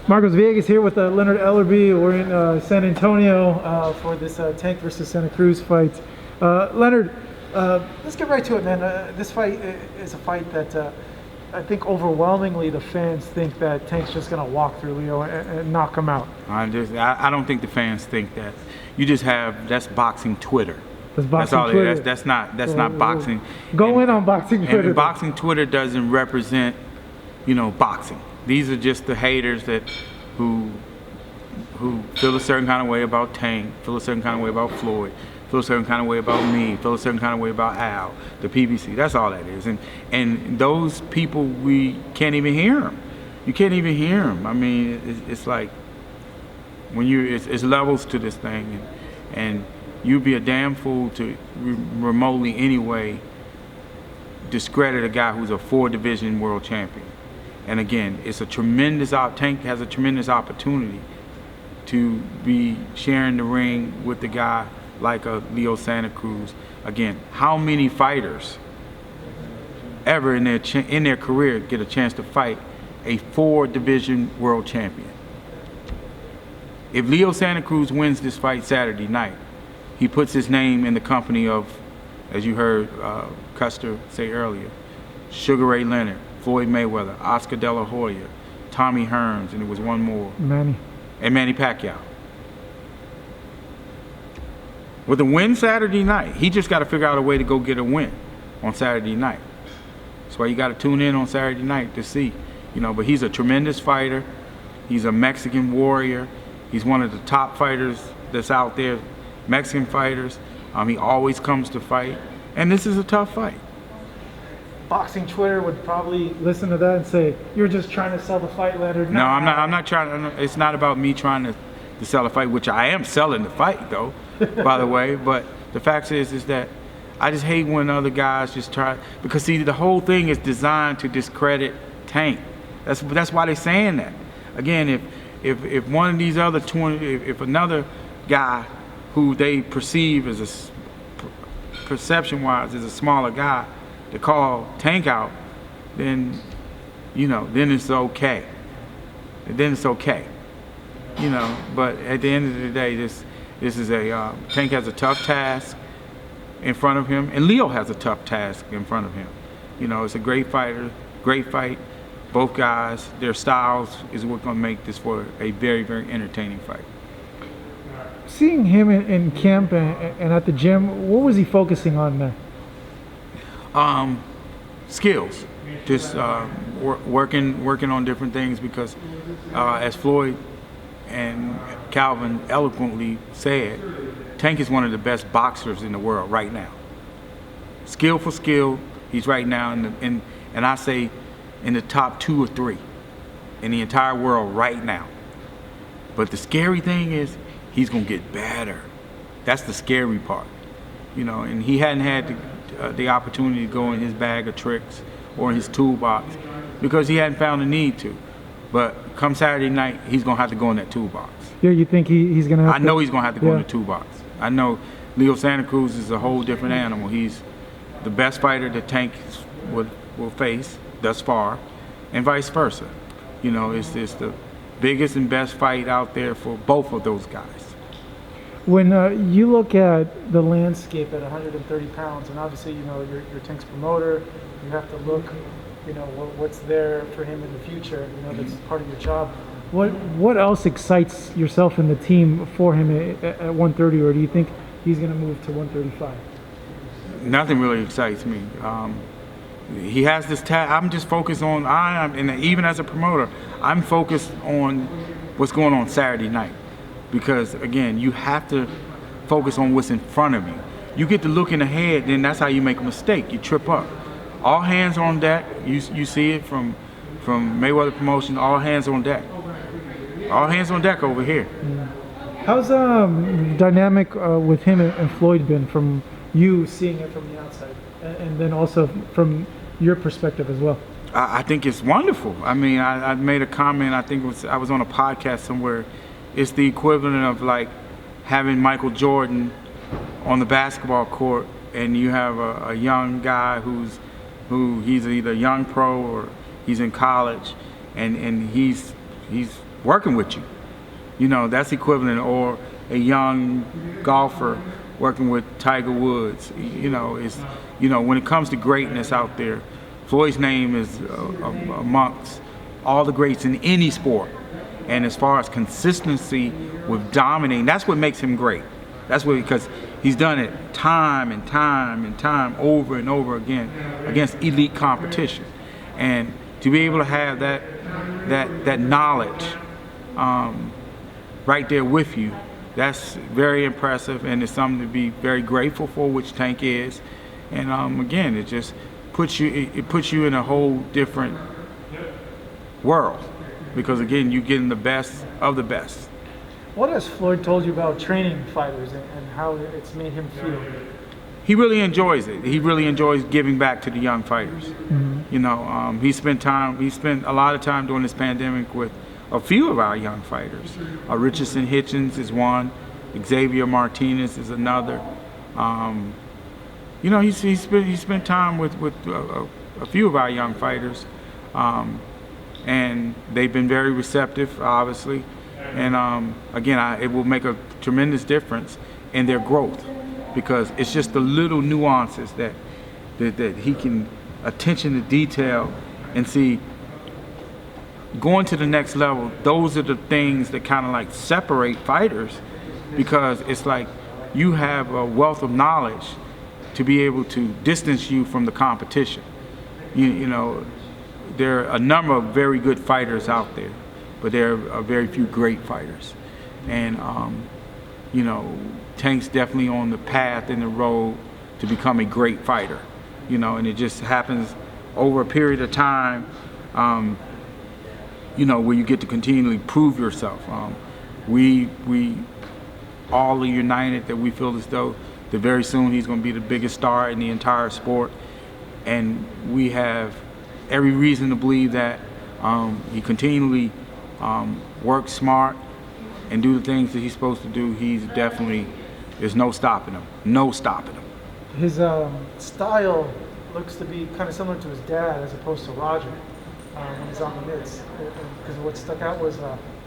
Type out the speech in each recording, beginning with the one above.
Marcos Villegas here with Leonard Ellerbe. We're in San Antonio for this Tank versus Santa Cruz fight. Leonard, let's get right to it, man. This fight is a fight that I think overwhelmingly the fans think that Tank's just going to walk through Leo and knock him out. I don't think the fans think that. You just that's boxing Twitter. That's all Twitter. That's not boxing. Go in on boxing Twitter. And boxing Twitter doesn't represent, boxing. These are just the haters who feel a certain kind of way about Tank, feel a certain kind of way about Floyd, feel a certain kind of way about me, feel a certain kind of way about Al, the PBC. That's all that is. And those people, we can't even hear them. You can't even hear them. I mean, it's like when it's levels to this thing, and you'd be a damn fool to remotely anyway discredit a guy who's a 4-division world champion. And again, Tank has a tremendous opportunity to be sharing the ring with the guy like a Leo Santa Cruz. Again, how many fighters ever in their career get a chance to fight a 4-division world champion? If Leo Santa Cruz wins this fight Saturday night, he puts his name in the company of, as you heard Custer say earlier, Sugar Ray Leonard, Floyd Mayweather, Oscar De La Hoya, Tommy Hearns, and there was one more. Manny Pacquiao. With a win Saturday night, he just got to figure out a way to go get a win on Saturday night. That's why you got to tune in on Saturday night to see, But he's a tremendous fighter. He's a Mexican warrior. He's one of the top fighters that's out there, Mexican fighters. He always comes to fight, and this is a tough fight. Boxing Twitter would probably listen to that and say, "You're just trying to sell the fight, Leonard." No, I'm not trying. It's not about me trying to sell the fight, which I am selling the fight, though, by the way. But the fact is that I just hate when other guys just try, because see, the whole thing is designed to discredit Tank. That's why they're saying that. Again, if one of these other if another guy who they perceive as perception-wise as a smaller guy, to call Tank out, then it's okay. Then it's okay. But at the end of the day, this is Tank has a tough task in front of him, and Leo has a tough task in front of him. It's a great fighter, great fight. Both guys, their styles is what's going to make this for a very, very entertaining fight. Seeing him in camp and at the gym, what was he focusing on there? Skills, just working on different things, because as Floyd and Calvin eloquently said, Tank is one of the best boxers in the world right now. Skill for skill, he's right now and I say in the top 2 or 3 in the entire world right now. But the scary thing is he's gonna get better. That's the scary part, and he hadn't had the opportunity to go in his bag of tricks or in his toolbox because he hadn't found the need to. But come Saturday night, he's going to have to go in that toolbox. Yeah, you think he's going to have I know he's going to have to go in the toolbox. I know Leo Santa Cruz is a whole different animal. He's the best fighter that Tank will face thus far, and vice versa. It's the biggest and best fight out there for both of those guys. When you look at the landscape at 130 pounds, and obviously, you're Tank's promoter, you have to look, what's there for him in the future. That's part of your job. What else excites yourself and the team for him at 130, or do you think he's going to move to 135? Nothing really excites me. He has this I'm just focused on, and even as a promoter, I'm focused on what's going on Saturday night. Because again, you have to focus on what's in front of you. You get to looking ahead, then that's how you make a mistake. You trip up. All hands on deck. You see it from Mayweather Promotion. All hands on deck. All hands on deck over here. How's dynamic with him and Floyd been, from you seeing it from the outside, and then also from your perspective as well? I think it's wonderful. I mean, I made a comment. I think I was on a podcast somewhere. It's the equivalent of like having Michael Jordan on the basketball court, and you have a young guy he's either a young pro or he's in college, and he's working with you. You know, that's equivalent, or a young golfer working with Tiger Woods. You know, when it comes to greatness out there, Floyd's name is amongst all the greats in any sport. And as far as consistency with dominating, that's what makes him great. That's what, because he's done it time and time and time over and over again against elite competition. And to be able to have that knowledge right there with you, that's very impressive, and it's something to be very grateful for, which Tank is. And again, it just puts you in a whole different world, because again, you're getting the best of the best. What has Floyd told you about training fighters and how it's made him feel? He really enjoys it. He really enjoys giving back to the young fighters. Mm-hmm. You know, he spent a lot of time during this pandemic with a few of our young fighters. Richardson Hitchens is one. Xavier Martinez is another. You know, he spent time with a few of our young fighters, and they've been very receptive, obviously. And again, it will make a tremendous difference in their growth, because it's just the little nuances that he can attention to detail and see. Going to the next level, those are the things that kind of like separate fighters, because it's like you have a wealth of knowledge to be able to distance you from the competition. You know, there are a number of very good fighters out there, but there are very few great fighters. And, you know, Tank's definitely on the path and the road to become a great fighter, you know, and it just happens over a period of time, you know, where you get to continually prove yourself. We all are united that we feel as though that very soon he's going to be the biggest star in the entire sport, and we have every reason to believe that he continually works smart and do the things that he's supposed to do. There's no stopping him. No stopping him. His style looks to be kind of similar to his dad as opposed to Roger when he's on the mitts. Because what stuck out was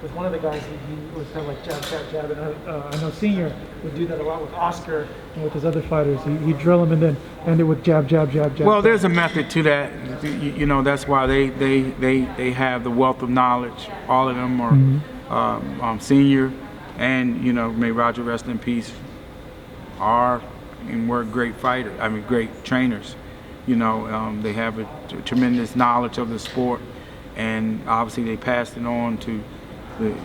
with one of the guys, he was kind of like jab, jab, jab. And I know Senior would do that a lot with Oscar and with his other fighters. He'd drill him and then end it with jab, jab, jab, jab. Well, there's a method to that. You know, that's why they have the wealth of knowledge. All of them are Senior, and, you know, may Roger rest in peace, are and were great fighters. I mean, great trainers. You know, they have a tremendous knowledge of the sport, and obviously they passed it on to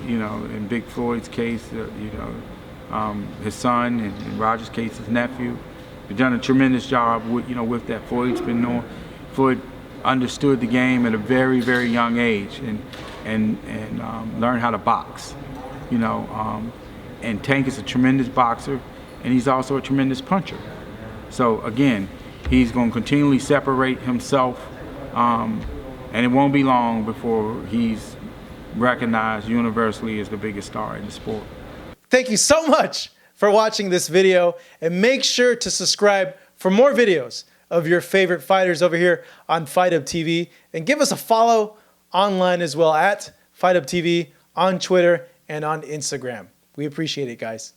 you know, in Big Floyd's case, you know, his son, and in Roger's case, his nephew. They've done a tremendous job with, you know, with that. Floyd understood the game at a very, very young age, and learned how to box. You know, and Tank is a tremendous boxer, and he's also a tremendous puncher. So again, he's going to continually separate himself, and it won't be long before he's recognized universally as the biggest star in the sport. Thank you so much for watching this video, and make sure to subscribe for more videos of your favorite fighters over here on Fight Up TV, and give us a follow online as well at Fight Up TV on Twitter and on Instagram. We appreciate it, guys.